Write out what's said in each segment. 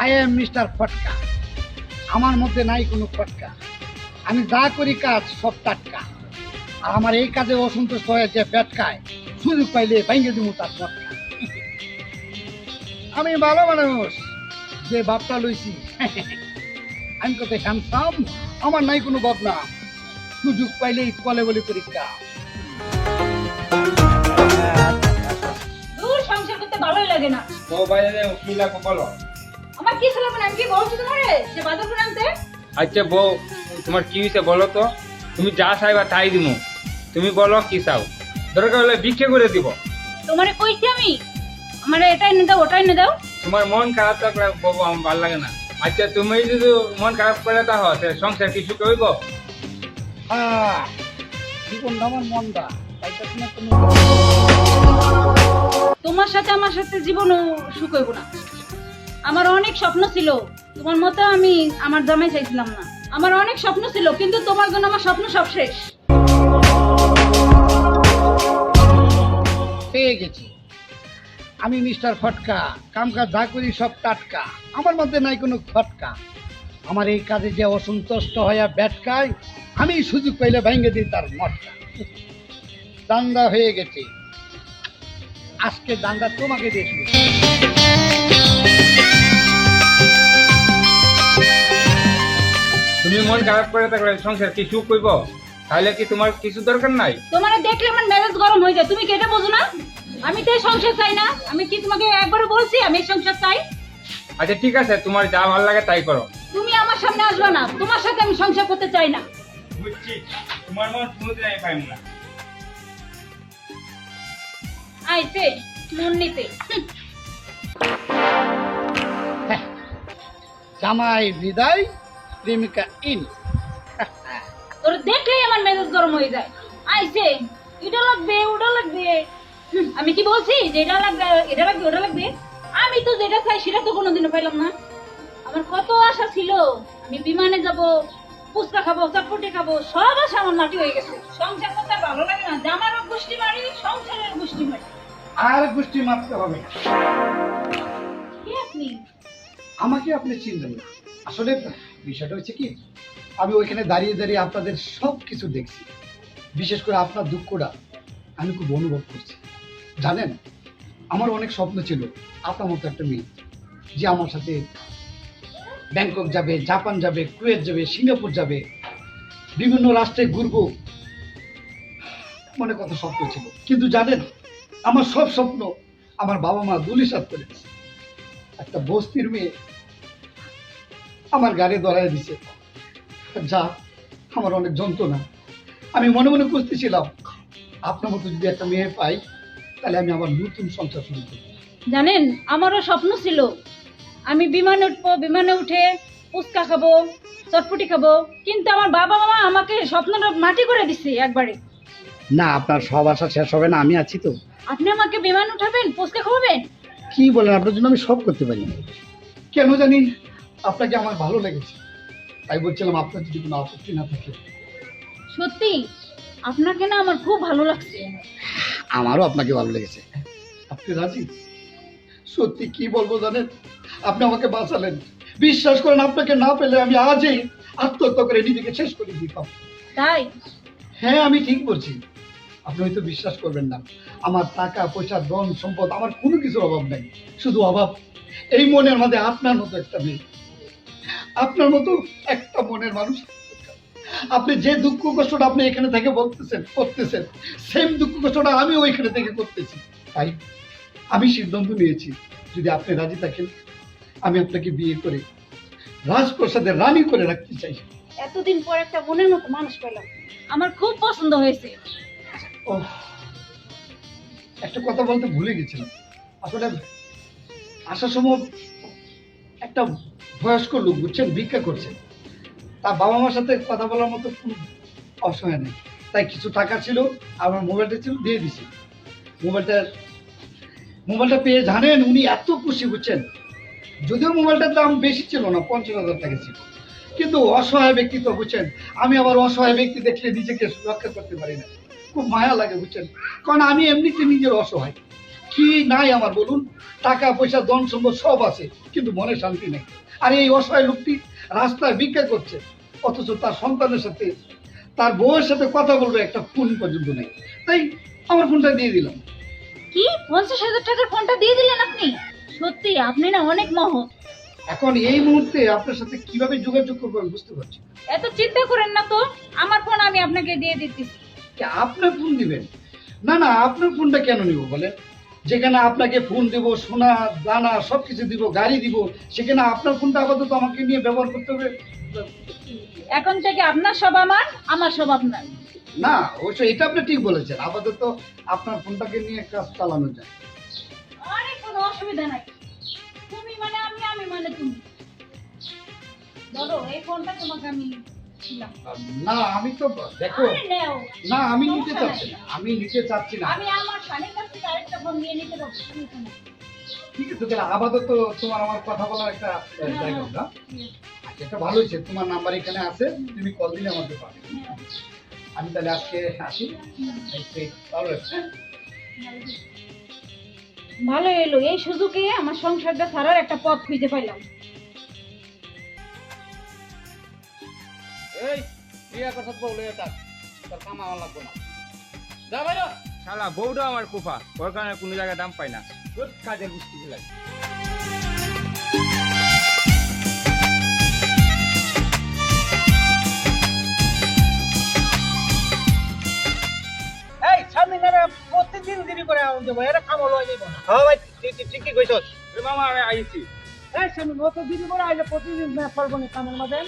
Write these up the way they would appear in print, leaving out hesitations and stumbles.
I am mister ফটকা। আমার মধ্যে নাই কোনো ফটকা। আমি যা করি কাজ সব টাটকা। আর আমার এই কাজে অসন্তুষ্ট হয়ে যে পেটকায়, সুযোগ পাইলে ভেঙে দিব তার ফটকা। আমি ভালো মানুষ, যে বাপটা লইছি। আমি কত হ্যান্ডসাম, আমার নাই কোনো ভাবনা। সুযোগ পাইলেই বলে বলে পরীক্ষা। দূর সংসার করতে ভালোই লাগে না। ও বাইরে কি লাগবে বলো। আমার কি ছিল মানে আমি কি বলছি তোমারে যে বাজার করে আনতে? আচ্ছা বউ, তোমার কি হয়েছে বলো তো? তুমি যা চাইবা তাই দিব। তুমি বলো কি চাও, দরকার হলে ভিক্ষে করে দিব। তোমারে কইছি আমি আমারে এটাই এনে দাও ওটাই এনে দাও। তোমার মন খারাপ থাকলে বাবু আমার ভালো লাগে না। আচ্ছা তুমি যদি মন খারাপ করে তা হয় সংসার কিছু করব। হ্যাঁ, জীবনটা আমার মন্দা, পাইতাছি না কোনো। তোমার সাথে আমার সাথে জীবনও সুখ হইব না। আমার অনেক স্বপ্ন ছিল, তোমার মতো আমি আমার জামাই চাইছিলাম না। আমার অনেক স্বপ্ন ছিল, কিন্তু তোমার জন্য আমার স্বপ্ন সব শেষ। পেয়ে গেছি, আমি মিস্টার ফটকা। কামকাজ যা করি সব টাটকা। আমার মধ্যে নাই কোনো ফটকা। আমার এই কাজে যে অসন্তুষ্ট হইয়া ব্যাটকায়, আমি সুযোগ পাইলে ভেঙে দিই তার মটকা। দান্দা হয়ে গেছে, আজকে দান্দা তোমাকে দেখবে। তুমি মন খারাপ করে থাকলে সংসার কিছু করব, তাহলে কি তোমার কিছু দরকার নাই? তোমারে দেখলে আমার মেজাজ গরম হয়ে যায়, তুমি কি এটা বোঝো না? আমি তো এই সংসার চাই না। আমি কি তোমাকে একবারও বলছি আমি এই সংসার চাই? আচ্ছা ঠিক আছে, তোমার যা ভালো লাগে তাই করো। তুমি আমার সামনে আসবে না, তোমার সাথে আমি সংসার করতে চাই না। বুঝছি, তোমার মন কোনোদিন আমি পাইব না। আইছে মন নিতে। জামাই বিদায়, প্রেমিকা ইন। তোর দেখলেই আমার মেজাজ গরম হয়ে যায়। আইছে এটা লাগবে ওটা লাগবে। আমি কি বলছি যে এটা লাগবে এটা লাগবে ওটা লাগবে? আমি তো যেটা চাই সেটা তো কোনোদিনও পাইলাম না। আমার কত আশা ছিল, আমি বিমানে যাব, ফুচকা খাবো, চটপটি খাবো, সব আশা আমার মাটি হয়ে গেছে। সংসার করতে আর ভালো লাগে না। জামারও গোষ্ঠী মারি, সংসারের গোষ্ঠী মারি। আর গোষ্ঠী মারতে হবে না। কি আপনি? আমাকে আপনি চিনবেন না। আসলে বিষয়টা হচ্ছে কি, আমি ওইখানে দাঁড়িয়ে দাঁড়িয়ে আপনাদের সব কিছু দেখছি। বিশেষ করে আপনার দুঃখটা আমি খুব অনুভব করছি। জানেন, আমার অনেক স্বপ্ন ছিল আপনার মতো একটা মেয়ে, যে আমার সাথে ব্যাংকক যাবে, জাপান যাবে, কুয়েত যাবে, সিঙ্গাপুর যাবে, বিভিন্ন রাষ্ট্রে ঘুরবো। মনে কত স্বপ্ন ছিল, কিন্তু জানেন, আমার সব স্বপ্ন আমার বাবা মা ধূলিসাৎ করে দিয়েছে। একটা বস্তির মেয়ে আমার গাড়ি ধরায় দিছে, যা আমার অনেক যন্ত্রণা। আমি মনে মনে খুঁজতেছিলাম, আপনার মতো যদি একটা মেয়ে পাই, তাহলে আমি আমার নতুন সংসার শুরু করব। জানেন, আমারও স্বপ্ন ছিল আমি বিমানে উঠবো, বিমানে উঠে ফুচকা খাবো, চটপটি খাবো, কিন্তু আমার বাবা মা আমাকে স্বপ্নটা মাটি করে দিচ্ছে একবারে। না, আপনার সব আশা শেষ হবে না, আমি আছি তো। আপনি আমাকে বিমান উঠাবেন, ফুচকা খাওয়াবেন? কি বলেন, আপনার জন্য আমি সব করতে পারি। কেন জানি আপনাকে আমার ভালো লেগেছে, তাই বলছিলাম আপনার যদি কোনো আপত্তি না থাকে। সত্যি আপনাকে না আমার খুব ভালো লাগছে। আমারও আপনাকে ভালো লেগেছে। আপনি রাজি? সত্যি কি বলবো জানেন, আপনি আমাকে বাঁচালেন। বিশ্বাস করেন, আপনাকে না পেলে আমি আজই আত্মহত্যা করে নিজেকে শেষ করে দিতাম। তাই? হ্যাঁ, আমি ঠিক বলছি। আপনি হয়তো বিশ্বাস করবেন না, আমার টাকা পয়সা ধন সম্পদ আমার কোনো কিছুর অভাব নেই। শুধু অভাব এই মনের মধ্যে আপনার মতো একটা মেয়ে, আপনার মতো একটা মনের মানুষ। আপনি যে দুঃখ কষ্টটা আপনি এখানে থেকে বলতেছেন করতেছেন, সেম দুঃখ কষ্টটা আমি ওইখানে থেকে করতেছি। তাই আমি সিদ্ধান্ত নিয়েছি, যদি আপনি রাজি থাকেন, আমি আপনাকে বিয়ে করে রাজপ্রাসাদের রানী করে রাখতে চাই। এতদিন পর একটা মনের মতো মানুষ পেলাম, আমার খুব পছন্দ হয়েছে। ও, একটা কথা বলতে ভুলে গেছিলাম। আসলে আসার সময় একটা বয়স্ক লোক, বুঝছেন, ভিক্ষা করছে। তার বাবা মার সাথে কথা বলার মতো কোনো অসহায় নেই, তাই কিছু টাকা ছিল, আমার মোবাইলটা ছিল, দিয়ে দিছি। মোবাইলটা পেয়ে জানেন উনি এত খুশি, বুঝছেন। যদিও মোবাইলটার দাম বেশি ছিল না, 50,000 টাকা ছিল, কিন্তু অসহায় ব্যক্তি তো, বুঝছেন। আমি আবার অসহায় ব্যক্তি দেখলে নিজেকে রক্ষা করতে পারি না, খুব মায়া লাগে, বুঝছেন। কারণ আমি এমনিতে নিজের অসহায়, কি নাই আমার বলুন? টাকা পয়সা ধন সম্পদ সব আছে, কিন্তু মনে শান্তি নেই। আর এই অসহায় লোকটি রাস্তায় ভিক্ষা করছে, অথচ তার সন্তানের সাথে, তার বউয়ের সাথে কথা বলবে একটা ফোন পর্যন্ত নেই। তাই আমার ফোনটা দিয়ে দিলাম। কি 50,000 টাকার ফোনটা দিয়ে দিলেন আপনি? সত্যি আপনি না অনেক মহৎ। এখন এই মুহূর্তে আপনার সাথে কিভাবে যোগাযোগ করবো আমি বুঝতে পারছি না। এত চিন্তা করেন না তো, আমার ফোন আমি আপনাকে দিয়ে দিতেছি। কি আপনার ফোন দিবেন? না না, আপনার ফোনটা কেন নিব বলেন? যেখানে আপনাকে ফোন দিব, সোনা দানা সবকিছু দিব, গাড়ি দিব, সেখানে আপনার ফোনটা আপাতত আমাকে নিয়ে ব্যবহার করতে হবে? এখন থেকে আপনার সব আমার, আমার সব আপনার। না, অবশ্য এটা আপনি ঠিক বলেছেন, আপাতত আপনার ফোনটাকে নিয়ে কাজ চালানো যায়। আরে কোনো অসুবিধা নাই, তুমি মানে আমি, আমি মানে তুমি। ধরো এই ফোনটা তোমাকে আমি ছিলাম। না আমি তো দেখো, আরে নেও। না আমি নিতে চাচ্ছি না, আমি নিতে চাচ্ছি না। আমি আমার স্বামীর কাছ থেকে আরেকটা ফোন নিয়ে নিতে পারবো, সমস্যা নেই। ঠিক আছে, তাহলে আপাতত তোমার আমার কথা বলার একটা জায়গা না। এটা ভালো হয়েছে, তোমার নাম্বার এখানে আছে, তুমি কল দিলে আমাকে পাবে। আমি তাহলে আজকে আসি। ভালো এলো, এই সুযোগে আমার সংসারটা ছাড়ার একটা পথ খুঁজে পাইলাম। এই বিয়া কথা বলে এটা তোর কাম আমার লাগবে না, যা ভাইরা। শালা বউটাও আমার কুফা, ওর কারণে কোনো জায়গায় দাম পাই না। তোর কাজের বুঝতে লাগে। এই স্বামীনারা প্রতিদিন দেরি করে আউন দেবো, এরা কাম লয় নিব না। হ্যাঁ ভাই ঠিকই কইছস। এ মামা আমি আইছি। এই স্বামী অত দেরি করে আইলে প্রতিদিন না পারবো না কামের মাঝে।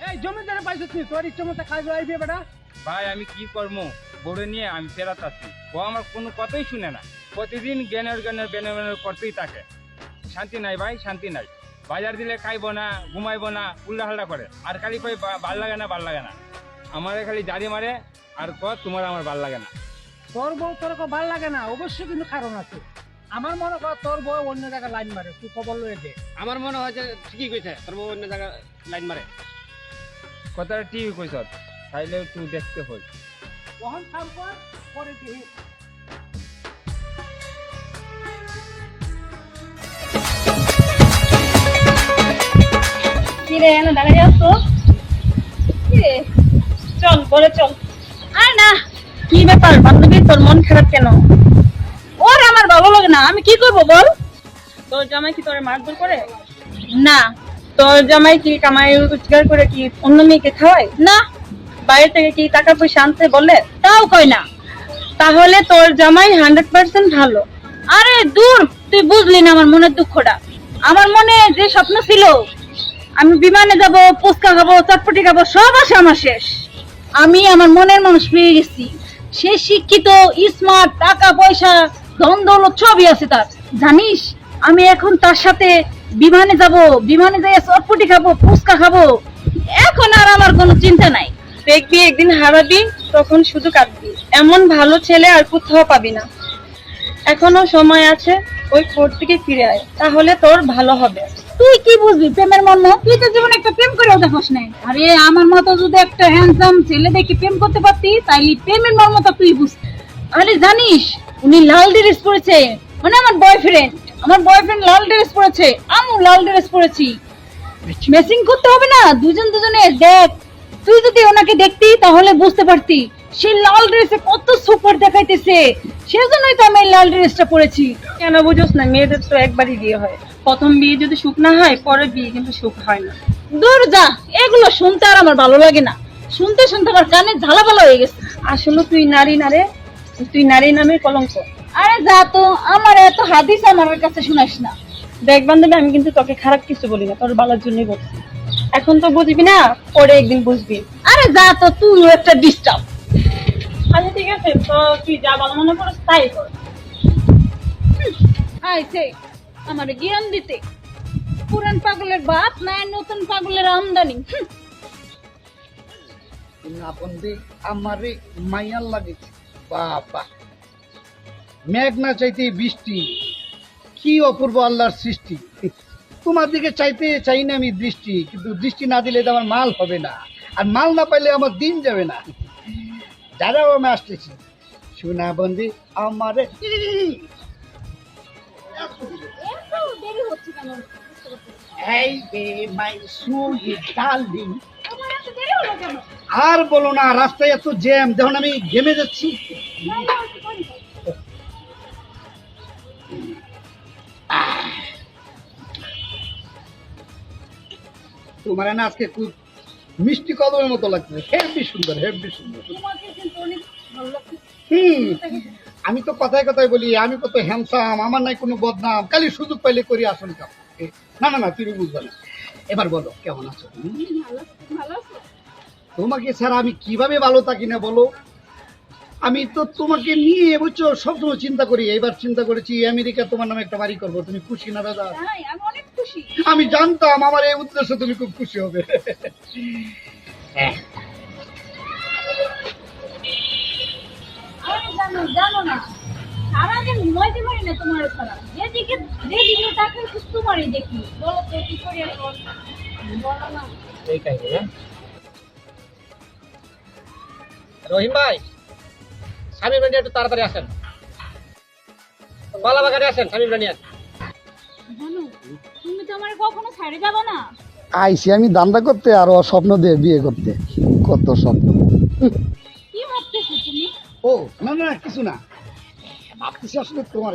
এই জমিদারে পাইছস নি, তোর ইচ্ছে মতো কাজ আইবে বেটা। ভাই আমি কি করবো, বউরে নিয়ে আমি ফেরাত আছি। ও আমার কোনো কথাই শুনে না, প্রতিদিন জ্ঞানের করতেই থাকে। শান্তি নাই ভাই, শান্তি নাই। বাজার দিলে খাইবো না, ঘুমাইবো না, উল্লাহাল্লা করে। আর খালি কই ভাল লাগে না, ভাল লাগে না। আমারে খালি জারি মারে আর তোমার আমার ভাল লাগে না। তোর বউ তোর ভাল লাগে না, অবশ্যই কিন্তু কারণ আছে। আমার মনে কর তোর বউ অন্য জায়গায় লাইন মারে, তুই খবর লয়ে দে। আমার মনে হয় যে ঠিকই কইছে, তোর বউ অন্য জায়গায় লাইন মারে। কথাটা ঠিক কইছ, তাইলে তুই দেখতে হই। কখন কাম কর পরে কি কিরে এনে দাঁড়িয়ে আছো? কিরে চল বলে চল। আর না, কি ব্যাপার বান্ধবী, তোর মন খারাপ কেন? ওর আমার ভালো লাগে না, আমি কি করব বল? তোর জামাই কি তোরে মারধর করে? না। তোর জামাই কি কামাই রোজগার করে কি অন্য মেয়েকে খাওয়ায়? না। বাইরে থেকে কি টাকা পয়সা আনতে বলে? তাও কই না। তাহলে তোর জামাই 100% ভালো। আরে দূর, তুই বুঝলি না আমার মনের দুঃখটা। আমার মনে যে স্বপ্ন ছিল আমি বিমানে যাব, ফুচকা খাবো, চটপটি খাবো, সব আছে আমার শেষ। আমি আমার মনের মানুষ পেয়ে গেছি, সে শিক্ষিত, স্মার্ট, টাকা পয়সা, ধন দৌলত সবই আছে তার। জানিস আমি এখন তার সাথে বিমানে যাব, বিমানে যাই চটপটি খাবো, ফুচকা খাবো। এখন আর আমার কোনো চিন্তা নাই। দেখবি একদিন হারাবি, তখন শুধু কাঁদবি। এমন ভালো ছেলে আর কোথাও পাবি না। এখনো সময় আছে, ওই কোর্ট থেকে ফিরে আয়, তাহলে তোর ভালো হবে। তুই কি বুঝবি প্রেমের মর্ম? তুই তো জীবনে একটা প্রেম করেও দেখোস নাই। আরে আমার মতো যদি একটা হ্যান্ডসাম ছেলে দেখে প্রেম করতে পারতি, তাইলে প্রেমের মর্মটা তুই বুঝতি। আরে জানিস উনি লাল ড্রেস পরেছে, মানে আমার বয়ফ্রেন্ড লাল ড্রেস পরেছে, আমিও লাল ড্রেস পরেছি। ম্যাচিং করতে হবে না, দুজনে দেখ। তুই যদি ওনাকে দেখতি তাহলে বুঝতে পারতি সে লাল ড্রেসে কত সুপার দেখাইতেছে। সেজন্যই তো আমি লাল ড্রেসটা পরেছি। কেন বুঝোস না, মেয়েদের তো একবারই বিয়ে হয়। প্রথম বিয়ে যদি সুখ না হয়, পরের বিয়ে কিন্তু সুখ হয় না। দূর যা, এগুলো শুনতে আর আমার ভালো লাগে না। শুনতে শুনতে আমার কানে ঝালাপালা হয়ে গেছে। আসলে তুই নারী না রে, তুই নারী নামে কলঙ্ক। আরে যা তো, আমার এত হাদিস আমার কাছে শুনাস না। দেখ বান্ধবী, আমি কিন্তু তোকে খারাপ কিছু বলি না, তোর ভালোর জন্যই বলছি। এখন তো বুঝবি না, পরে একদিন বুঝবি। আরে যা তো, তুই একটা ডিস্টার্ব। আচ্ছা ঠিক আছে, তো তুই যা ভালো মনে করিস তাই কর। আইছে আমার জ্ঞান দিতে, পুরান পাগলের বাপ নাই, নতুন পাগলের আমদানি। না বন্ধু, আমারে মাইয়ার লাগেছে। বাবা, মেঘ না চাইতে বৃষ্টি, কি অপূর্ব আল্লাহর সৃষ্টি। তোমার দিকে চাইতে চাই না আমি দৃষ্টি, কিন্তু দৃষ্টি না দিলে তো আমার মাল হবে না, আর মাল না পাইলে আমার দিন যাবে না। দাঁড়াও আমি আসতেছি। শোনা বন্ধু আমারে, হচ্ছে কেন বুঝতে পারছি না। এই বে মাই সুইট ডার্লিং, তোমার এত দেরি হলো কেন? আর বলো না, রাস্তায় এত জ্যাম, যখন আমি ঘেমে যাচ্ছি। যাই যাও, একটু পরে যাও। তোমার না আজকে খুব মিষ্টি কদমের মতো লাগছে, হেভি সুন্দর, হেভি সুন্দর। তোমাকে কিন্তু অনেক ভালো লাগছে। হুম, আমি তো কথায় কথায় বলি আমি কত হ্যান্ডসাম, আমার নাই কোনো বদনাম, খালি সুযোগ পাইলে করি আসল কাম। না না না, তুমি বুঝবে না। এবার বলো কেমন আছো তুমি? ভালো আছো, তুমি ভালো আছো? তোমাকে ছাড়া আমি কিভাবে ভালো থাকি না বলো? আমি তো তোমাকে নিয়ে বুঝছো সবসময় চিন্তা করি। এবার চিন্তা করেছি আমেরিকা তোমার নামে একটা বাড়ি করবো। তুমি খুশি না দাদা? তাই, আমি অনেক খুশি। আমি জানতাম আমার এই উদ্দেশ্য তুমি খুব খুশি হবে। হ্যাঁ, আরে জানো জানো না, সারাদিন ঘুমাইতে পারি না তোমার ছাড়া। যেদিকে তাকে শুধু তোমারই দেখি। বলো তো কি করি এখন? বলো না। এই কাহিনী হ্যাঁ। রহিম ভাই, স্বামীর বাড়ি একটু তাড়াতাড়ি আসেন, কলা বাগানে আসেন স্বামীর বাড়ি। জানো, তুমি তো আমার কখনো ছাড়ে যাবে না। আইসি আমি দান্দা করতে আর ও স্বপ্ন দিয়ে বিয়ে করতে। কত স্বপ্ন। কি ভাবতেছো তুমি? ও না না কিছু না, ভাবতেছি আসলে তোমার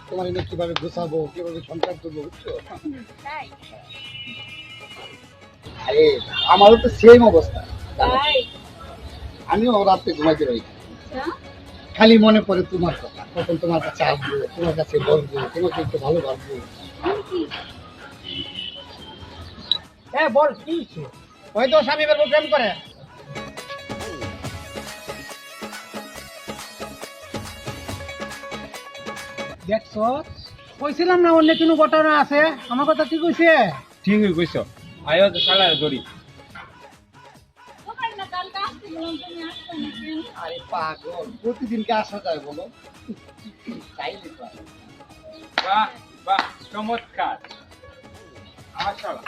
তোমার এনে কিভাবে গোছাবো, কিভাবে সংসার করবো বুঝছো। তাই আরে আমারও তো সেম অবস্থা, তাই আমিও রাতে ঘুমাইতে পারি না। আচ্ছা, খালি মনে পড়ে তোমার কথা, কখন তোমার কাছে আসবো, তোমার কাছে বলবো, তোমাকে একটু ভালোবাসবো। তুমি কি? হ্যাঁ বল, কি হয়েছে? ওই তো স্বামী বের প্রেম করে। দেখছো, কইছিলাম না অন্য কোনো ঘটনা আছে। আমার কথা ঠিক হয়েছে। ঠিকই কইছো, আয়ো তো শালার দড়ি। তোমার না কালকে আসতে বললাম, তুমি আসতে না কেন? আরে পাগল, প্রতিদিনকে আসা যায় বলো? চাইলে তো আসা। বাহ বাহ, চমৎকার। আমার শালা,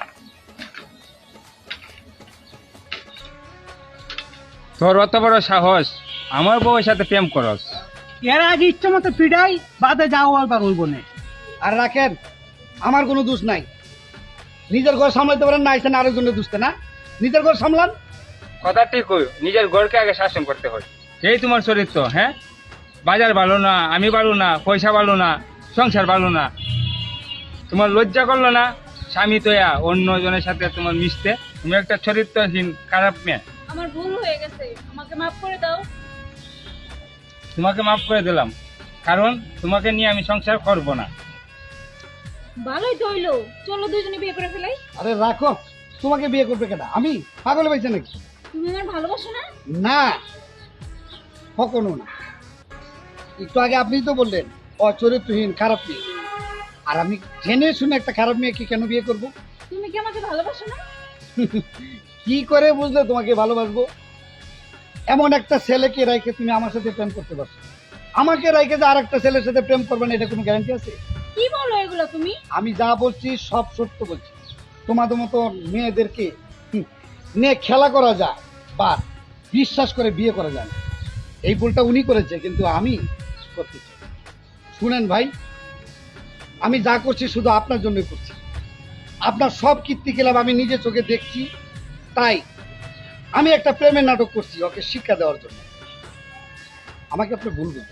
তোর অত বড় সাহস, আমার বউয়ের সাথে প্রেম করস? এর আগে ইচ্ছা মতো পিড়াই, বাদে যাও আবার হইব না। আর রাখেন, আমার কোনো দোষ নাই। নিজের ঘর সামলাইতে পারেন না, আইসেন আরেকজনের দোষতে না। নিজের ঘর সামলান। কথা ঠিক কই, নিজের ঘরকে আগে শাসন করতে হয়। এই তোমার চরিত্র, হ্যাঁ? বাজার ভালো না, আমি ভালো না, পয়সা ভালো না, সংসার ভালো না। তোমার লজ্জা করলো না স্বামী তোয়া অন্য জনের সাথে তোমার মিশতে? তুমি একটা চরিত্রহীন খারাপ মেয়ে। আমার ভুল হয়ে গেছে, আমাকে মাফ করে দাও। তোমাকে মাফ করে দিলাম, কারণ তোমাকে নিয়ে আমি সংসার করব না। ভালোই তো হইলো, চলো দুজনে বিয়ে করে ফেলাই। আরে রাখো, তোমাকে বিয়ে করবে কেন? আমি পাগল হয়েছে নাকি? তুমি আমার ভালোবাসো না? না, কখনো না। একটু আগে আপনিই তো বললেন অচরিত্রহীন খারাপ মেয়ে, আর আমি জেনে শুনে একটা খারাপ মেয়েকে কেন বিয়ে করব? তুমি কি আমাকে ভালোবাসো না? কি করে বুঝলে তোমাকে ভালোবাসবো? এমন একটা ছেলেকে রাইখে তুমি আমার সাথে প্রেম করতে পারছো, আমাকে রাইখে যে আর একটা ছেলের সাথে প্রেম করবে না, এটা কোনো গ্যারান্টি আছে? কি বলো এগুলো তুমি? আমি যা বলছি সব সত্য বলছি। তোমাদের মতো মেয়েদেরকে নিয়ে খেলা করা যায় বা বিশ্বাস করে বিয়ে করা যায় না। এই ভুলটা উনি করেছে, কিন্তু আমি করতে চাই। শুনেন ভাই, আমি যা করছি শুধু আপনার জন্যই করছি। আপনার সব কীর্তিকলাপ আমি নিজে চোখে দেখছি, তাই আমি একটা প্রেমের নাটক করছি ওকে শিক্ষা দেওয়ার জন্য। আমাকে আপনি ভুল বুঝবেন।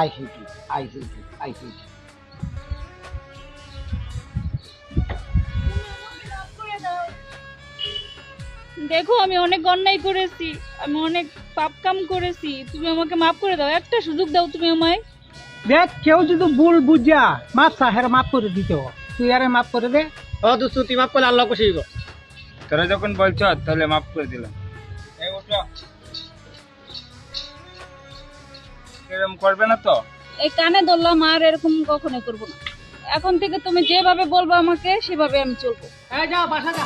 I hate you, I hate you, I hate you. দেখো, আমি অনেক অন্যায় করেছি, আমি অনেক পাপ কাম করেছি, তুমি আমাকে মাফ করে দাও। একটা সুযোগ দাও তুমি আমায়। দেখ, কেউ যদি ভুল বুঝা মাপ চা, হেরা মাফ করে দিতে হবে। তুই আরে মাফ করে দে। ও দোস্ত, তুই মাফ করলে আল্লাহ খুশি হইব। তোরা যখন বলছ তাহলে মাফ করে দিলাম। এই ওঠো, এরকম করবে না তো? এই কানে ধরলাম, আর এরকম কখনো করবো না। এখন থেকে তুমি যেভাবে বলবো আমাকে, সেভাবে আমি চলবো। এই যা, বাসা যা।